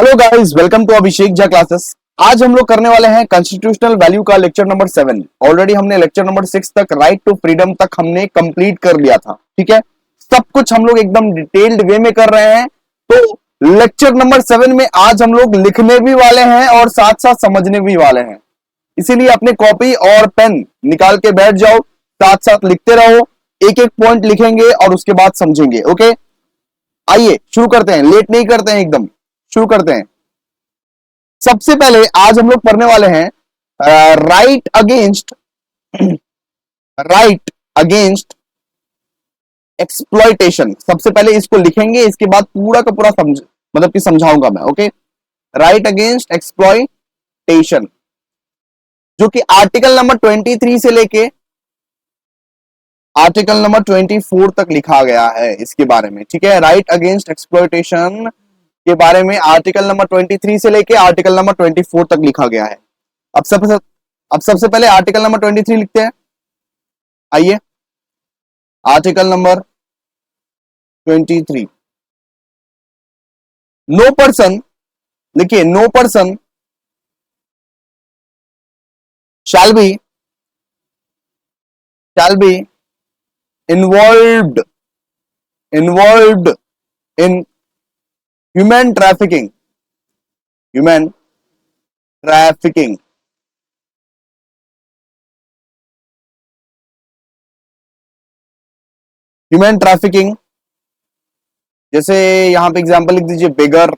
Hello guys, welcome to Abhishek Jha classes. आज हम लोग करने वाले हैं कॉन्स्टिट्यूशनल वैल्यू का लेक्चर नंबर 7। ऑलरेडी हमने लेक्चर नंबर 6 तक राइट टू फ्रीडम तक हमने कंप्लीट कर लिया था। ठीक है, सब कुछ हम लोग एकदम डिटेल्ड वे में कर रहे हैं। तो लेक्चर नंबर 7 में आज हम लोग लिखने भी वाले हैं और साथ साथ समझने भी वाले हैं। इसीलिए अपने कॉपी और पेन निकाल के बैठ जाओ, साथ साथ लिखते रहो। एक एक पॉइंट लिखेंगे और उसके बाद समझेंगे। ओके, आइए शुरू करते हैं, लेट नहीं करते हैं, एकदम शुरू करते हैं। सबसे पहले आज हम लोग पढ़ने वाले हैं right against right against exploitation. सबसे पहले इसको लिखेंगे, इसके बाद पूरा का पूरा मतलब कि समझाऊंगा मैं। ओके, राइट अगेंस्ट एक्सप्लॉयटेशन, जो कि आर्टिकल नंबर 23 से लेके आर्टिकल नंबर 24 तक लिखा गया है इसके बारे में। ठीक है, राइट अगेंस्ट एक्सप्लॉयटेशन के बारे में आर्टिकल नंबर 23 से लेके आर्टिकल नंबर 24 तक लिखा गया है। अब सबसे पहले आर्टिकल नंबर 23 लिखते हैं। आइए, आर्टिकल नंबर 23, नो पर्सन, लिखिए, no person shall be involved in human trafficking जैसे यहां पे एग्जांपल लिख दीजिए, बेगर,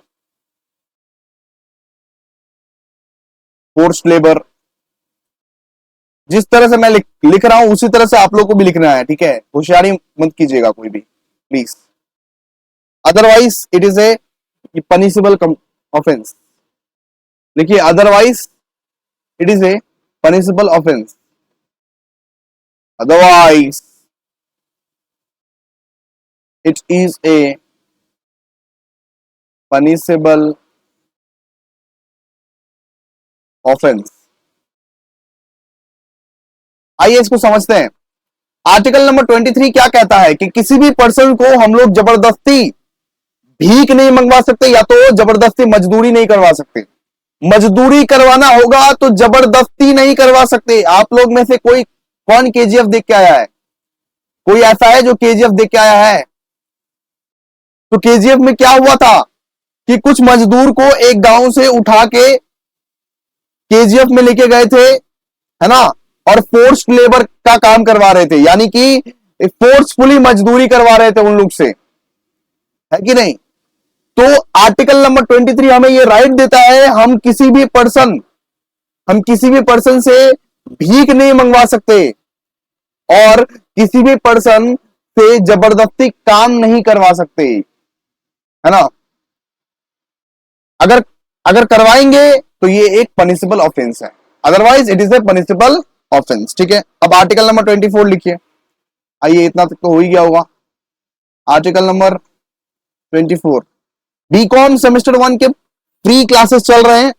फोर्स्ड लेबर। जिस तरह से मैं लिख रहा हूं उसी तरह से आप लोग को भी लिखना है। ठीक है, होशियारी मत कीजिएगा कोई भी, please, otherwise it is a punishable offence. देखिए, otherwise it is a punishable offence, otherwise it is a punishable offence. आइए इसको समझते हैं। आर्टिकल नंबर 23 क्या कहता है कि किसी भी पर्सन को हम लोग जबरदस्ती भीख नहीं मंगवा सकते, या तो जबरदस्ती मजदूरी नहीं करवा सकते। मजदूरी करवाना होगा तो जबरदस्ती नहीं करवा सकते। आप लोग में से कौन केजीएफ देख के आया है? कोई ऐसा है जो केजीएफ देख के आया है? तो केजीएफ में क्या हुआ था कि कुछ मजदूर को एक गांव से उठा के केजीएफ में लेके गए थे, है ना, और फोर्स्ड लेबर का काम करवा रहे थे, यानी कि फोर्सफुली मजदूरी करवा रहे थे उन लोग से, है कि नहीं? तो आर्टिकल नंबर 23 हमें ये राइट देता है, हम किसी भी पर्सन से भीख नहीं मंगवा सकते और किसी भी पर्सन से जबरदस्ती काम नहीं करवा सकते, है ना। अगर करवाएंगे तो ये एक पनिशेबल ऑफेंस है, otherwise it is a punishable offence. ठीक है, अब आर्टिकल नंबर 24 लिखिए। आइए, इतना तक तो हो ही गया होगा। आर्टिकल नंबर 24, बीकॉम सेमेस्टर 1 के फ्री क्लासेस चल रहे हैं।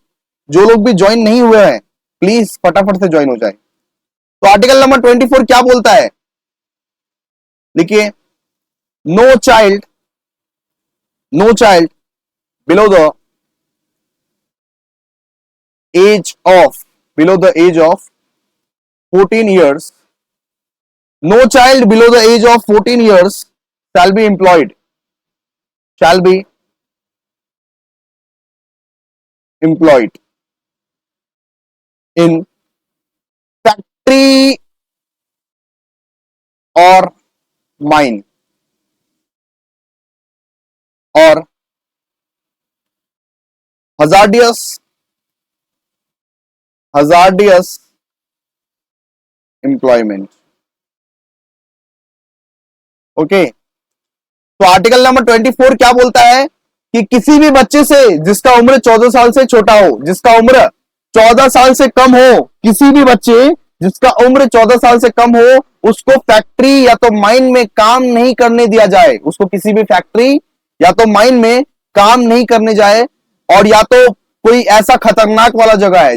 जो लोग भी ज्वाइन नहीं हुए हैं प्लीज फटाफट से ज्वाइन हो जाए। तो आर्टिकल नंबर 24 क्या बोलता है, लिखिए, no child below the age of 14 years, no child below the age of 14 years shall be employed in factory or mine or hazardous employment। Okay, तो आर्टिकल नंबर 24 क्या बोलता है कि किसी भी बच्चे से जिसका उम्र 14 साल से छोटा हो, जिसका उम्र 14 साल से कम हो, किसी भी बच्चे जिसका उम्र 14 साल से कम हो, उसको फैक्ट्री या तो माइन में काम नहीं करने दिया जाए। उसको किसी भी फैक्ट्री या तो माइन में काम नहीं करने जाए, और या तो कोई ऐसा खतरनाक वाला जगह है।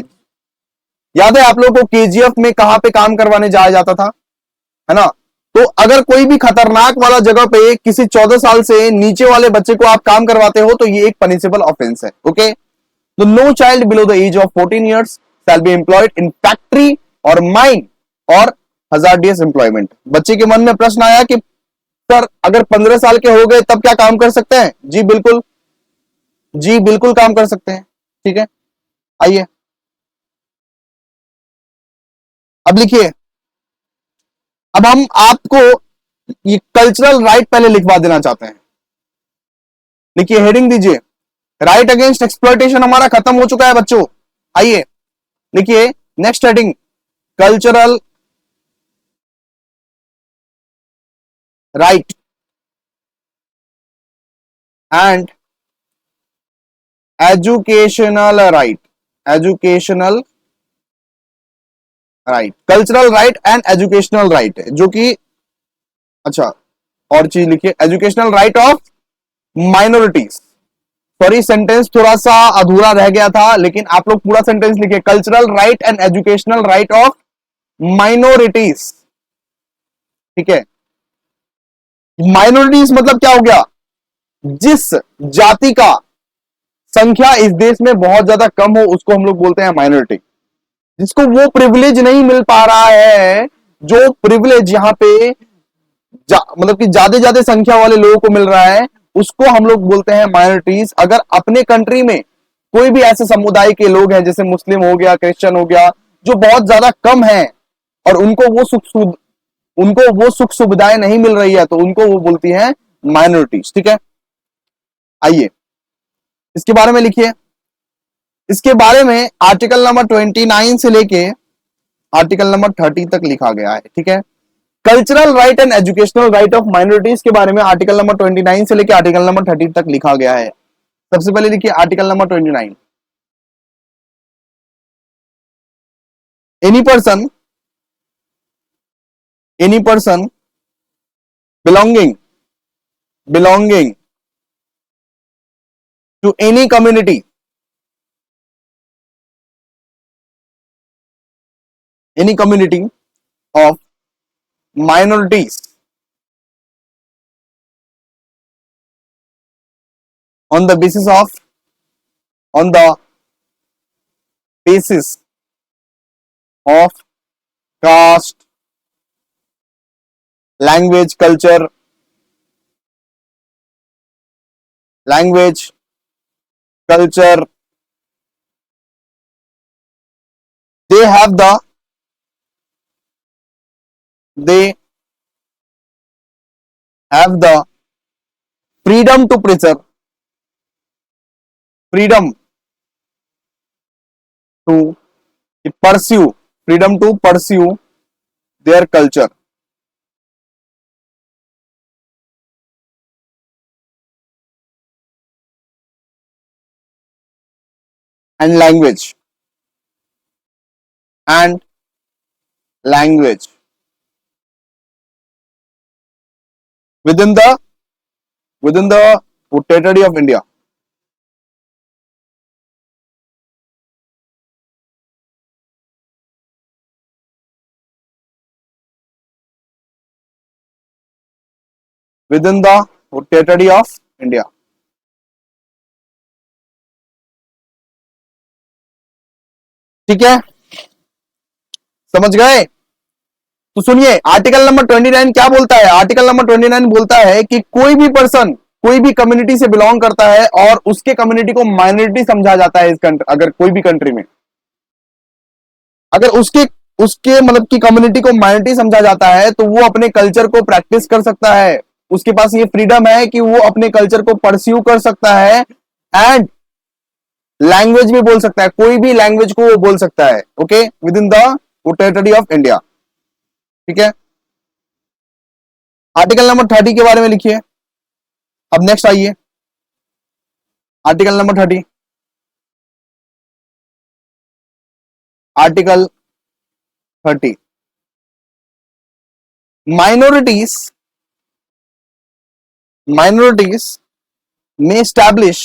याद है आप लोगों को केजीएफ में कहां पे काम करवाने जाया जाता था, है ना। तो अगर कोई भी खतरनाक वाला जगह पे किसी 14 साल से नीचे वाले बच्चे को आप काम करवाते हो तो ये एक पनिशेबल ऑफेंस है। ओके, तो no child below the age of 14 years shall be employed in factory और माइन और हजार्डियस एम्प्लॉयमेंट। बच्चे के मन में प्रश्न आया कि सर अगर 15 साल के हो गए तब क्या काम कर सकते हैं? जी बिल्कुल, जी बिल्कुल काम कर सकते हैं। ठीक है, आइए अब लिखिए। अब हम आपको ये कल्चरल राइट पहले लिखवा देना चाहते हैं। लिखिए, हेडिंग दीजिए, राइट अगेंस्ट एक्सप्लॉयटेशन हमारा खत्म हो चुका है बच्चों। आइए लिखिए next heading, cultural right and educational right. Educational right, cultural right and educational right, जो कि अच्छा और चीज लिखिए, educational right of minorities. Sorry sentence थोड़ा सा अधूरा रह गया था, लेकिन आप लोग पूरा सेंटेंस लिखिए, cultural right and educational right of minorities. ठीक है, माइनॉरिटीज मतलब क्या हो गया? जिस जाति का संख्या इस देश में बहुत ज्यादा कम हो उसको हम लोग बोलते हैं माइनॉरिटी। जिसको वो प्रिविलेज नहीं मिल पा रहा है, जो प्रिविलेज यहां पे मतलब कि ज्यादा ज्यादा संख्या वाले लोगों को मिल रहा है, उसको हम लोग बोलते हैं माइनॉरिटीज। अगर अपने कंट्री में कोई भी ऐसे समुदाय के लोग हैं, जैसे मुस्लिम हो गया, क्रिश्चियन हो गया, जो बहुत ज्यादा कम है और उनको वो सुख सुविधाएं नहीं मिल रही है, तो उनको वो बोलती है माइनॉरिटीज। ठीक है, आइए इसके बारे में लिखिए। इसके बारे में आर्टिकल नंबर 29 से लेके आर्टिकल नंबर 30 तक लिखा गया है। ठीक है, cultural right and educational right of minorities के बारे में आर्टिकल नंबर 29 से लेकर आर्टिकल नंबर 30 तक लिखा गया है। सबसे पहले लिखिए article number 29, any person belonging belonging to any community of minorities on the basis of on the basis of caste, language, culture, language, culture, they have the they have the freedom to preserve, freedom to freedom to pursue their culture and and language within the within the territory of India. Within the territory of India. ठीक है, समझ गए? तो सुनिए article number 29 क्या बोलता है। Article number 29 बोलता है कि कोई भी पर्सन कोई भी कम्युनिटी से बिलोंग करता है और उसके कम्युनिटी को माइनॉरिटी समझा जाता है इस कंट्री, अगर कोई भी कंट्री में अगर उसके उसके मतलब की कम्युनिटी को माइनॉरिटी समझा जाता है, तो वो अपने कल्चर को प्रैक्टिस कर सकता है। उसके पास ये फ्रीडम है कि वो अपने कल्चर को परस्यू कर सकता है एंड लैंग्वेज भी बोल सकता है, कोई भी लैंग्वेज को वो बोल सकता है। Okay, with in the territory of India. ठीक है, आर्टिकल नंबर 30 के बारे में लिखिए। अब नेक्स्ट आइए article number 30, article 30, minorities minorities में establish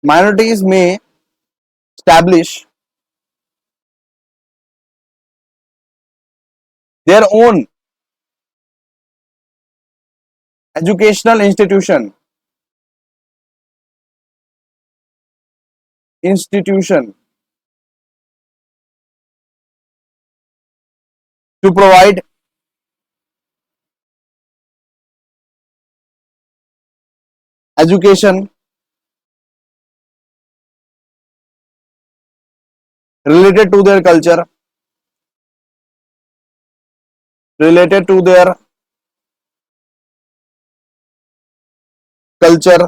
minorities may establish their own educational institution institution to provide education related to their culture, related to their culture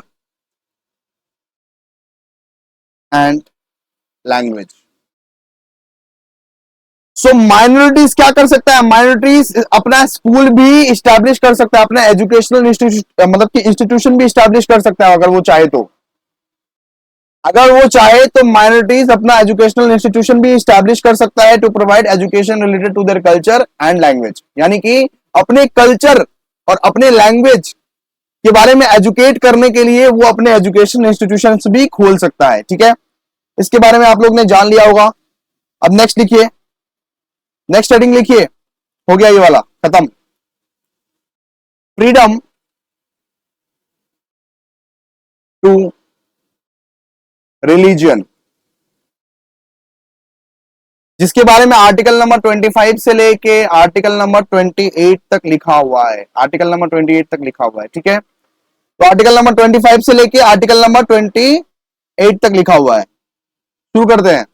and language. So minorities क्या कर सकता है, माइनॉरिटीज अपना school भी establish कर सकता है, अपना एजुकेशनल इंस्टीट्यूशन मतलब कि इंस्टीट्यूशन भी स्टैब्लिश कर सकता है अगर वो चाहे तो। अगर वो चाहे तो माइनॉरिटीज अपना एजुकेशनल इंस्टीट्यूशन भी स्टैब्लिश कर सकता है to provide education related to their culture and language, यानी कि अपने कल्चर और अपने लैंग्वेज के बारे में एजुकेट करने के लिए वो अपने एजुकेशन इंस्टीट्यूशन भी खोल सकता है। ठीक है, इसके बारे में आप लोग ने जान लिया होगा। अब नेक्स्ट लिखिए, नेक्स्ट हेडिंग लिखिए, हो गया ये वाला खत्म। फ्रीडम टू रिलीजन, जिसके बारे में आर्टिकल नंबर 25 से लेके आर्टिकल नंबर 28 तक लिखा हुआ है, आर्टिकल नंबर 28 तक लिखा हुआ है। ठीक है, तो आर्टिकल नंबर 25 से लेके आर्टिकल नंबर 28 तक लिखा हुआ है। शुरू करते हैं।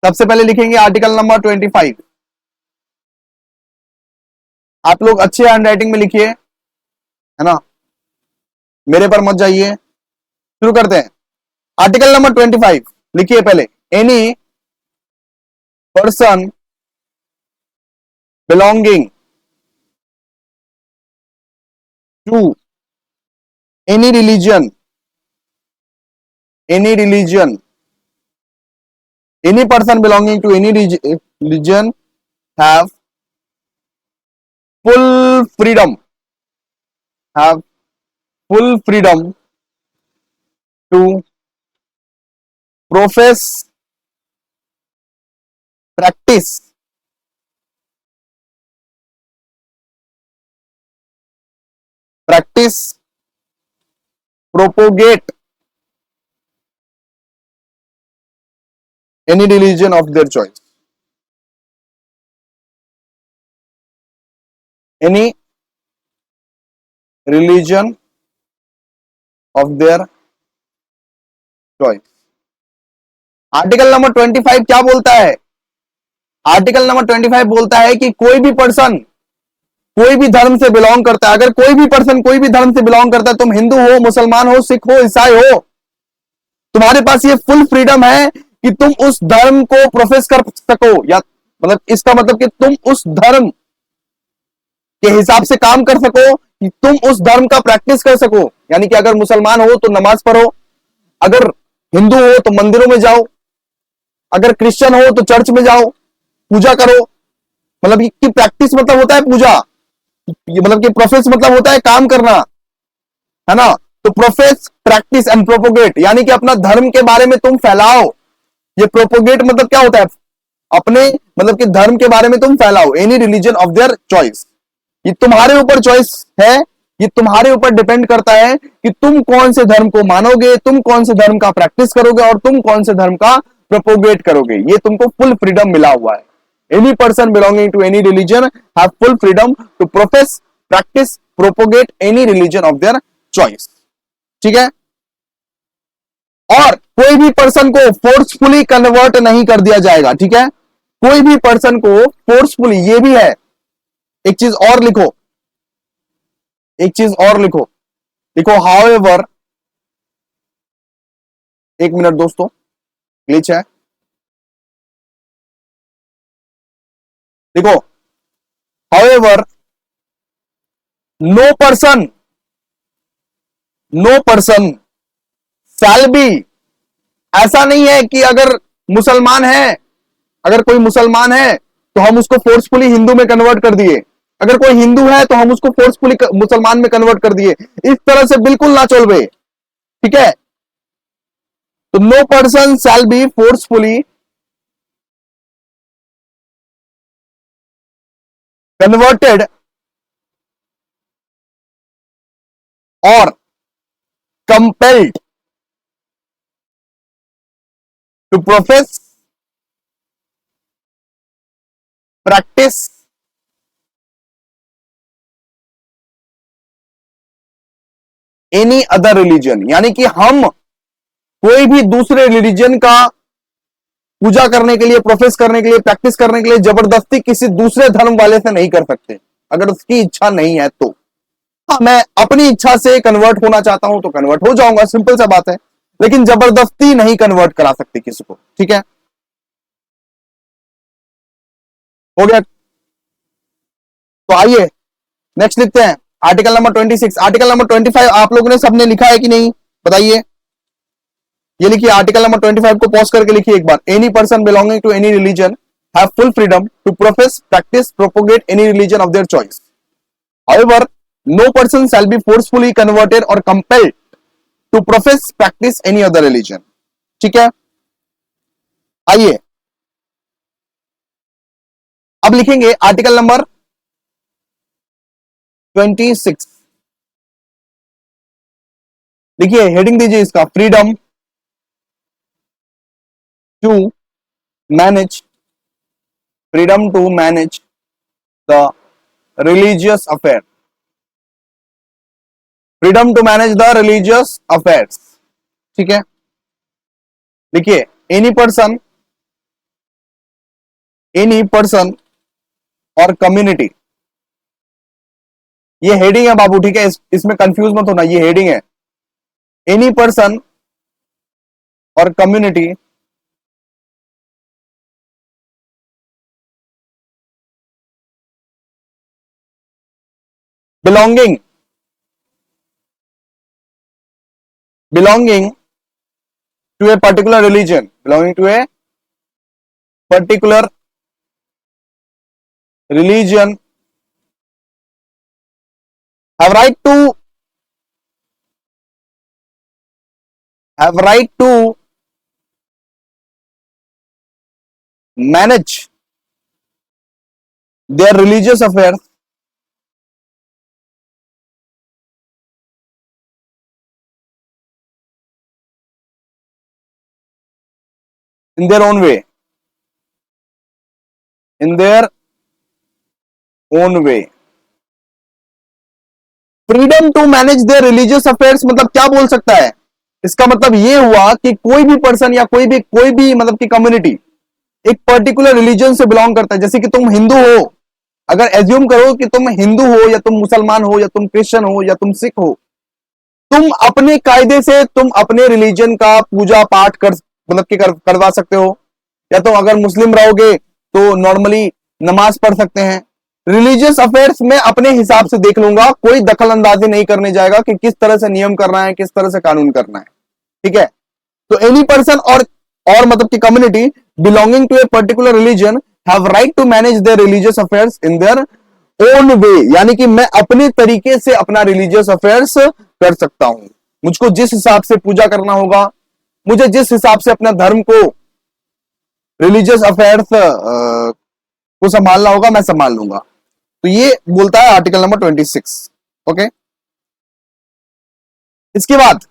सबसे पहले लिखेंगे आर्टिकल नंबर 25। आप लोग अच्छे हैंड राइटिंग में लिखिए, है ना, मेरे पर मत जाइए। शुरू करते हैं। आर्टिकल नंबर 25 लिखिए पहले, any person belonging to any religion, any religion, any person belonging to any religion have full freedom, have full freedom to profess, practice, propagate any religion of their choice, any religion of their choice। Article number 25 क्या बोलता है? Article number 25 बोलता है कि कोई भी person कोई भी धर्म से बिलोंग करता है, अगर कोई भी पर्सन कोई भी धर्म से बिलोंग करता है, तुम हिंदू हो, मुसलमान हो, सिख हो, ईसाई हो, तुम्हारे पास ये फुल फ्रीडम है कि तुम उस धर्म को प्रोफेस कर सको, या मतलब इसका मतलब कि तुम उस धर्म के हिसाब से काम कर सको, कि तुम उस धर्म का प्रैक्टिस कर सको। यानी कि अगर मुसलमान हो तो नमाज पढ़ो, अगर हिंदू हो तो मंदिरों में जाओ, अगर क्रिश्चियन हो तो चर्च में जाओ, पूजा करो। मतलब कि प्रैक्टिस मतलब होता है पूजा, ये मतलब कि प्रोफेस मतलब होता है काम करना, है ना। तो प्रोफेस, प्रैक्टिस एंड प्रोपोगेट, यानी कि अपना धर्म के बारे में तुम फैलाओ। ये प्रोपोगेट मतलब क्या होता है? अपने मतलब कि धर्म के बारे में तुम फैलाओ। Any religion of their choice, ये तुम्हारे ऊपर चॉइस है, ये तुम्हारे ऊपर डिपेंड करता है कि तुम कौन से धर्म को मानोगे, तुम कौन से धर्म का प्रैक्टिस करोगे और तुम कौन से धर्म का प्रोपोगेट करोगे। ये तुमको फुल फ्रीडम मिला हुआ है। Any person belonging to any religion have full freedom to profess, practice, propagate any religion of their choice. ठीक है, और कोई भी पर्सन को फोर्सफुली कन्वर्ट नहीं कर दिया जाएगा। ठीक है, कोई भी पर्सन को फोर्सफुली, ये भी है, एक चीज और लिखो, एक चीज और लिखो, लिखो हाउएवर, एक मिनट दोस्तों, ग्लिच है, लिखो however no person, no person shall be, ऐसा नहीं है कि अगर मुसलमान है, अगर कोई मुसलमान है तो हम उसको फोर्सफुली हिंदू में कन्वर्ट कर दिए, अगर कोई हिंदू है तो हम उसको फोर्सफुली मुसलमान में कन्वर्ट कर दिए, इस तरह से बिल्कुल ना चलवे। ठीक है, तो no person shall be forcefully converted और compelled to profess, practice any other religion, यानी कि हम कोई भी दूसरे रिलीजन का पूजा करने के लिए, प्रोफेस करने के लिए, प्रैक्टिस करने के लिए जबरदस्ती किसी दूसरे धर्म वाले से नहीं कर सकते, अगर उसकी इच्छा नहीं है तो। हाँ, मैं अपनी इच्छा से कन्वर्ट होना चाहता हूं तो कन्वर्ट हो जाऊंगा, सिंपल सा बात है, लेकिन जबरदस्ती नहीं कन्वर्ट करा सकते किसी को, ठीक है, हो गया। तो आइए नेक्स्ट लिखते हैं, आर्टिकल नंबर 26। आर्टिकल नंबर 25 आप लोगों ने सबने लिखा है कि नहीं, बताइए। ये लिखिए, आर्टिकल नंबर 25 को पॉज करके लिखिए एक बार। Any person belonging to any religion have full freedom to profess, practice, propagate any religion of their choice. However, no person shall be forcefully converted और compelled to profess, practice any other religion. ठीक है, आइए अब लिखेंगे article number 26। देखिए heading दीजिए इसका, freedom to manage, freedom to manage the religious affair, freedom to manage the religious affairs. ठीक है, देखिए एनी पर्सन और कम्युनिटी, ये हेडिंग है बाबू, ठीक है, इसमें कंफ्यूज मत होना, ये हेडिंग है। एनी पर्सन और community belonging to a particular religion, belonging to a particular religion have right to manage their religious affairs in their own way, in their own way। Freedom to manage their religious affairs मतलब क्या बोल सकता है, इसका मतलब ये हुआ कि कोई भी पर्सन या कोई भी मतलब की कम्युनिटी एक पर्टिकुलर रिलीजन से बिलोंग करता है। जैसे कि तुम हिंदू हो, अगर एज्यूम करो कि तुम हिंदू हो या तुम मुसलमान हो या तुम क्रिश्चियन हो या तुम सिख हो, तुम अपने कायदे से तुम अपने रिलीजन का पूजा पाठ कर मतलब कि करवा सकते हो, या तो अगर मुस्लिम रहोगे तो नॉर्मली नमाज पढ़ सकते हैं। रिलीजियस अफेयर्स में अपने हिसाब से देख लूंगा, कोई दखल अंदाजी नहीं करने जाएगा कि किस तरह से नियम करना है, किस तरह से कानून करना है। ठीक है, तो एनी पर्सन और मतलब की community belonging to a particular religion have right to manage their religious affairs in their own way, यानी कि मैं अपने तरीके से अपना रिलीजियस अफेयर्स कर सकता हूं। मुझको जिस हिसाब से पूजा करना होगा, मुझे जिस हिसाब से अपना धर्म को, रिलीजियस अफेयर्स को संभालना होगा, मैं संभाल लूंगा। तो ये बोलता है आर्टिकल नंबर 26। ओके, इसके बाद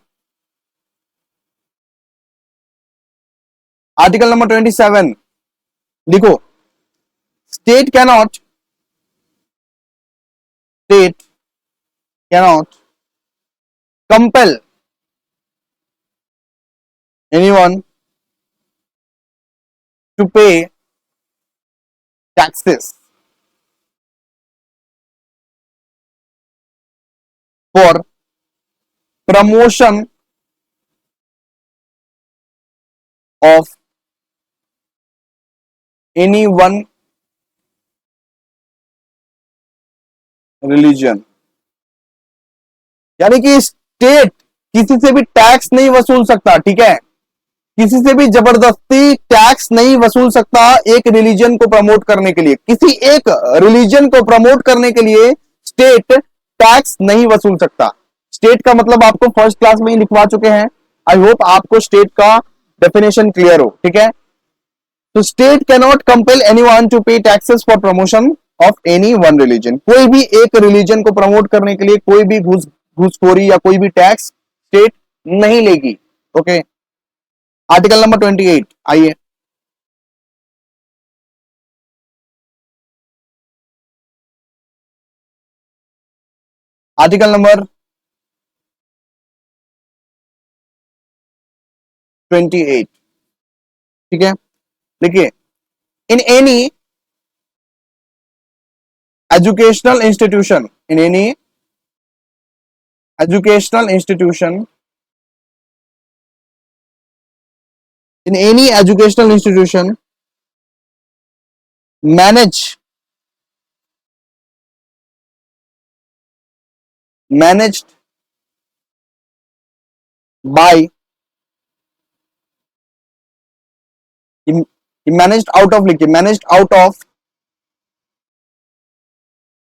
आर्टिकल नंबर 27 लिखो, state cannot compel anyone to pay taxes for promotion of any one religion। यानी कि स्टेट किसी से भी टैक्स नहीं वसूल सकता, ठीक है, किसी से भी जबरदस्ती टैक्स नहीं वसूल सकता एक रिलीजन को प्रमोट करने के लिए। किसी एक रिलीजन को प्रमोट करने के लिए स्टेट टैक्स नहीं वसूल सकता। स्टेट का मतलब आपको फर्स्ट क्लास में ही लिखवा चुके हैं, आई होप आपको स्टेट का डेफिनेशन क्लियर हो। ठीक है, तो state can not compel anyone to pay taxes for promotion of any one religion. कोई भी एक रिलीजन को प्रमोट करने के लिए कोई भी घूसखोरी या कोई भी टैक्स स्टेट नहीं लेगी। ओके, आर्टिकल नंबर 28 आइए। आर्टिकल नंबर 28, ठीक है। देखिए, in any educational institution, in any educational institution, in any educational institution managed by managed out of managed out of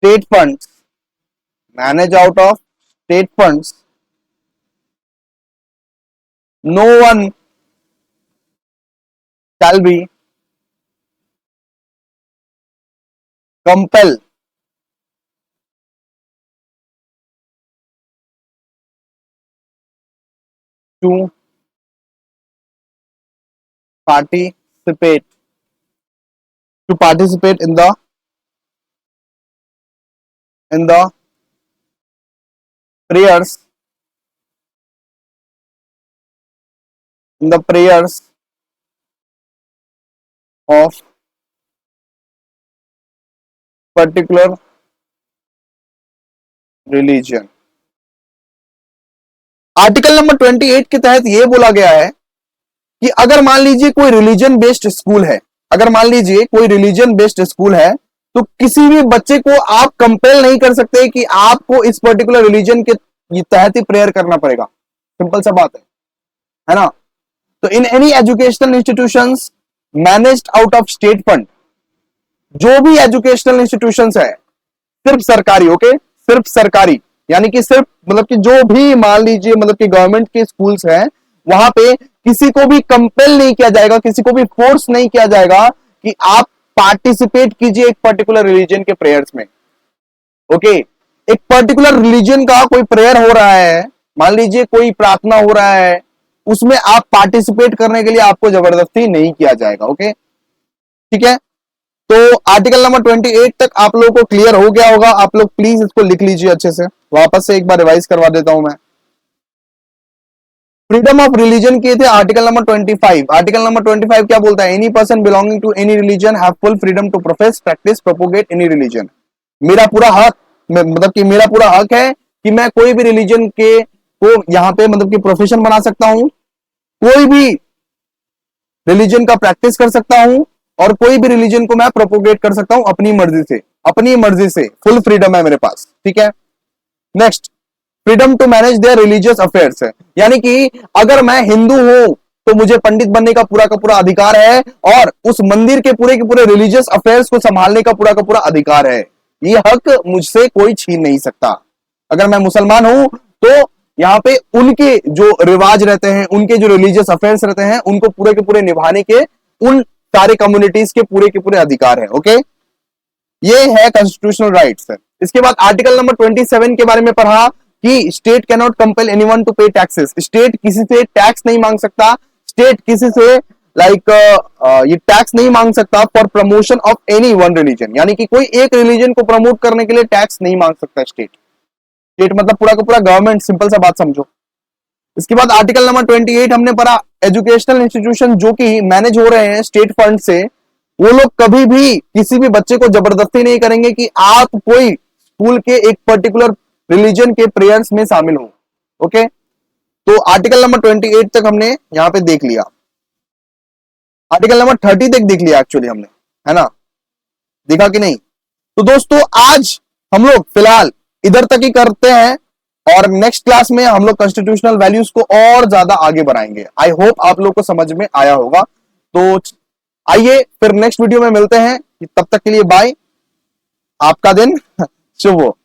state funds, managed out of state funds, no one shall be compelled to participate in the prayers of particular religion। Article number 28 के तहत यह बोला गया है कि अगर मान लीजिए कोई रिलीजन बेस्ड स्कूल है, अगर मान लीजिए कोई रिलीजन बेस्ड स्कूल है, तो किसी भी बच्चे को आप कंपेल नहीं कर सकते कि आपको इस पर्टिकुलर रिलीजन के तहत ही प्रेयर करना पड़ेगा। सिंपल सा बात है ना। तो in any educational institutions managed out of state fund, जो भी एजुकेशनल इंस्टीट्यूशंस है सिर्फ सरकारी, ओके, सिर्फ सरकारी, यानी कि सिर्फ मतलब कि जो भी मान लीजिए मतलब कि गवर्नमेंट के स्कूल्स हैं, वहां पे किसी को भी कंपेल नहीं किया जाएगा, किसी को भी फोर्स नहीं किया जाएगा कि आप पार्टिसिपेट कीजिए एक पर्टिकुलर रिलीजन के प्रेयर्स में। ओके, एक पर्टिकुलर रिलीजन का कोई प्रेयर हो रहा है, मान लीजिए कोई प्रार्थना हो रहा है, उसमें आप पार्टिसिपेट करने के लिए आपको जबरदस्ती नहीं किया जाएगा। ओके, ठीक है। तो आर्टिकल नंबर 28 तक आप लोगों को क्लियर हो गया होगा। आप लोग प्लीज इसको लिख लीजिए अच्छे से, वापस से एक बार रिवाइज करवा देता हूं मैं। फ्रीडम ऑफ रिलीजन किए थे आर्टिकल नंबर 25। आर्टिकल नंबर 25 क्या बोलता है? Any person belonging to any religion have full freedom to profess, practice, propagate any religion. मेरा पूरा हक, मतलब कि मेरा पूरा हक है कि मैं कोई भी रिलीजन के को यहाँ पे मतलब कि प्रोफेशन बना सकता हूं, कोई भी रिलीजन का प्रैक्टिस कर सकता हूं, और कोई भी रिलीजन को मैं प्रोपोगेट कर सकता हूं अपनी मर्जी से फुल फ्रीडम है मेरे पास। ठीक है। Next, freedom to manage their religious affairs है, यानी कि अगर मैं हिंदू हूं तो मुझे पंडित बनने का पूरा अधिकार है, और उस मंदिर के पूरे रिलीजियस अफेयर्स को संभालने का पूरा अधिकार है। ये हक मुझसे कोई छीन नहीं सकता। अगर मैं मुसलमान हूं तो यहाँ पे उनके जो रिवाज रहते हैं, उनके जो रिलीजियस अफेयर्स रहते हैं, उनको पूरे के पूरे निभाने के उन सारे कम्युनिटीज के पूरे अधिकार है। ओके, ये है कॉन्स्टिट्यूशनल राइट्स। इसके बाद आर्टिकल नंबर 27 के बारे में पढ़ा कि state can not compel anyone to pay taxes. State किसी से टैक्स नहीं मांग सकता, स्टेट किसी से ये टैक्स नहीं मांग सकता for promotion of any one religion, यानी कि कोई एक रिलीजन को प्रमोट करने के लिए टैक्स नहीं मांग सकता स्टेट। स्टेट मतलब पूरा का पूरा गवर्नमेंट, सिंपल सा बात समझो। इसके बाद आर्टिकल नंबर 28 हमने पढ़ा, एजुकेशनल इंस्टीट्यूशन जो कि मैनेज हो रहे हैं स्टेट फंड से, वो लोग कभी भी किसी भी बच्चे को जबरदस्ती नहीं करेंगे कि आप कोई स्कूल के एक पर्टिकुलर रिलीजन के प्रेयर्स में शामिल हो। ओके, तो आर्टिकल नंबर 28 तक हमने यहां पे देख लिया। आर्टिकल नंबर 30 तक देख लिया एक्चुअली हमने, है ना, देखा कि नहीं? तो दोस्तों आज हम लोग फिलहाल इधर तक ही करते हैं, और नेक्स्ट क्लास में हम लोग कॉन्स्टिट्यूशनल वैल्यूज को और ज्यादा आगे बढ़ाएंगे। आई होप आप लोग को समझ में आया होगा। तो आइए फिर नेक्स्ट वीडियो में मिलते हैं, तब तक के लिए बाय, आपका दिन शुभ हो।